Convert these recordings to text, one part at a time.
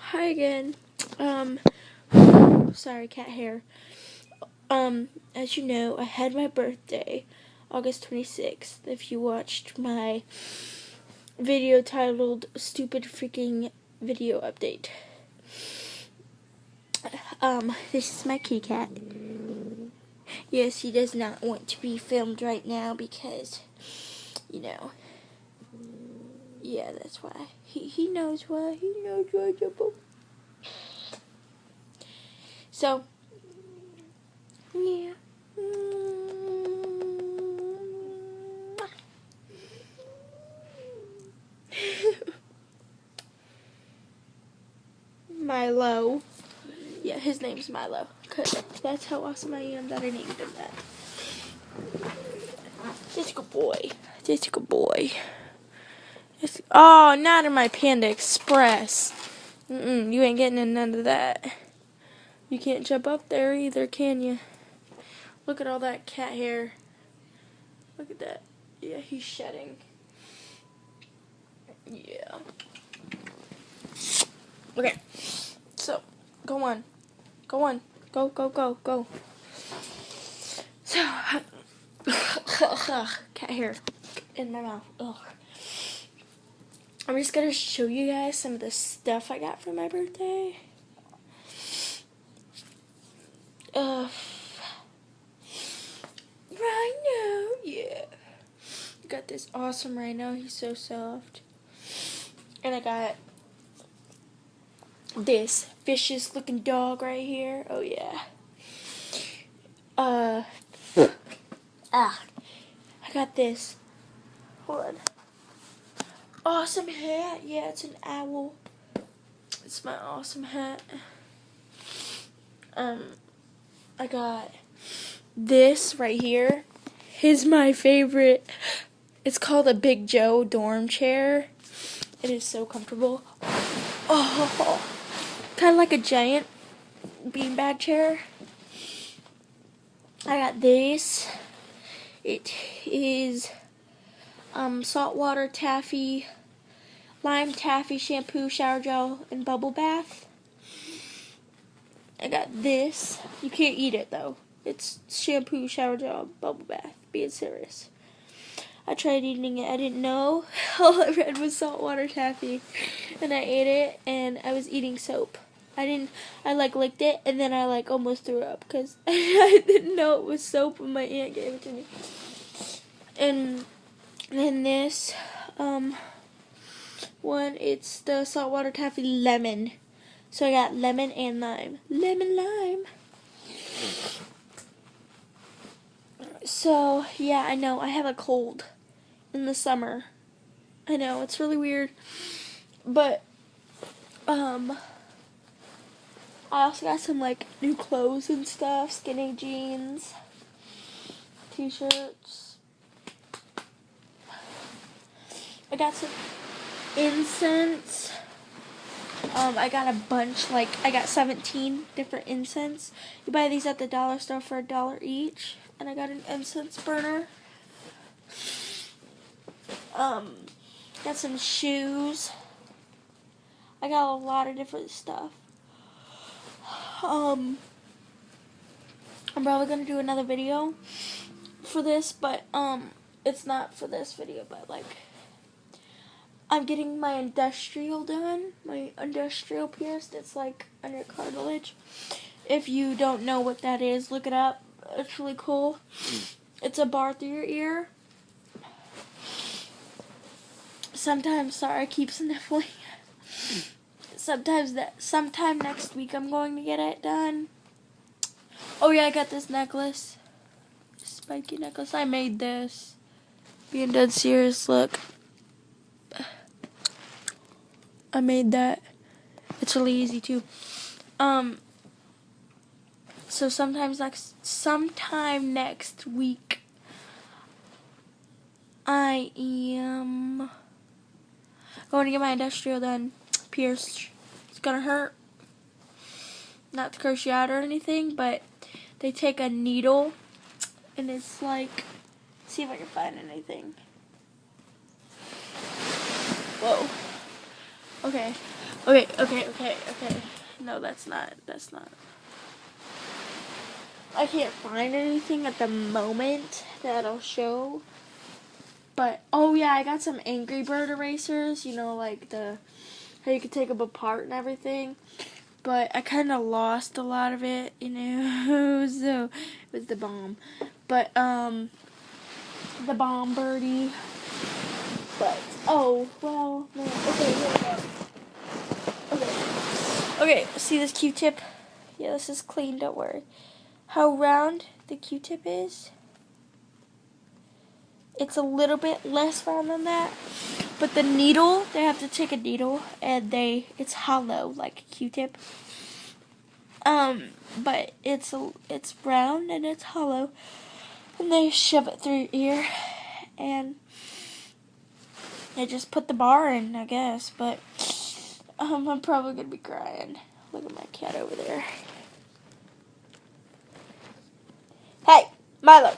Hi again. Sorry, cat hair. As you know, I had my birthday, August 26th. If you watched my video titled Stupid Freaking Video Update. This is my kitty cat. Yes, he does not want to be filmed right now because, yeah, that's why. He knows why. He knows why. So, yeah. Milo. Yeah, his name's Milo. Cause that's how awesome I am that I named him that. Just a good boy. Just a good boy. Oh, not in my Panda Express. You ain't getting in none of that. You can't jump up there either, can you? Look at all that cat hair. Look at that. Yeah, he's shedding. Yeah. Okay. So, go on. Go on. Go. So, cat hair in my mouth. Ugh. I'm just gonna show you guys some of the stuff I got for my birthday. Rhino, yeah. Got this awesome rhino. He's so soft. And I got this vicious looking dog right here. Oh yeah. I got this. Hold on. Awesome hat. Yeah, it's an owl. It's my awesome hat. I got this right here. Here's my favorite. It's called a Big Joe dorm chair. It is so comfortable. Oh, kind of like a giant beanbag chair. I got this. It is saltwater taffy, lime taffy shampoo, shower gel, and bubble bath. I got this. You can't eat it though. It's shampoo, shower gel, bubble bath. Being serious. I tried eating it. I didn't know. All I read was saltwater taffy, and I ate it, and I was eating soap. I licked it, and then I almost threw up because I didn't know it was soap when my aunt gave it to me. And then this one, it's the saltwater taffy lemon. So I got lemon and lime. Lemon lime. So yeah, I know I have a cold in the summer. I know it's really weird, but I also got some new clothes and stuff, skinny jeans, t-shirts. I got some incense. I got a bunch, I got 17 different incense. You buy these at the dollar store for $1 each. And I got an incense burner. Got some shoes. I got a lot of different stuff. I'm probably gonna do another video for this, but it's not for this video, but I'm getting my industrial done. My industrial pierced. It's under cartilage. If you don't know what that is, look it up. It's really cool. It's a bar through your ear. Sometimes, sorry, I keep sniffling. Sometime next week I'm going to get it done. Oh yeah, I got this necklace. Spiky necklace. I made this. Being dead serious, look. I made that. It's really easy too. So sometime next week, I am going to get my industrial done, pierced. It's gonna hurt. Not to curse you out or anything, but they take a needle, and it's see if I can find anything. Whoa. Okay. Okay. No, that's not. I can't find anything at the moment that I'll show. But, oh yeah, I got some Angry Bird erasers, you know, like how you can take them apart and everything. But I kind of lost a lot of it, you know, so it was the bomb. But, the bomb birdie. But, oh, well, no, okay, here we go. Okay, see this Q-tip? Yeah, this is clean, don't worry. How round the Q-tip is? It's a little bit less round than that. But the needle, they have to take a needle and it's hollow like a Q-tip. But it's round and it's hollow. And they shove it through your ear and they just put the bar in, I guess, but I'm probably gonna be crying. Look at my cat over there. Hey, Milo.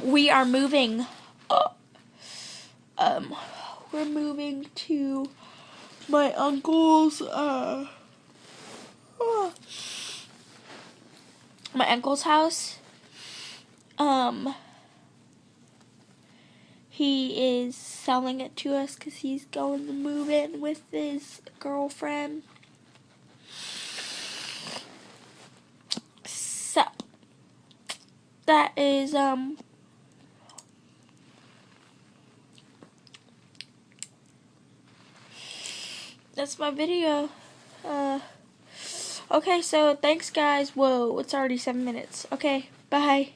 We are moving. We're moving to my uncle's. My uncle's house. He is selling it to us because he's going to move in with his girlfriend. So that is that's my video. Okay, so thanks guys. Whoa, it's already 7 minutes. Okay, bye.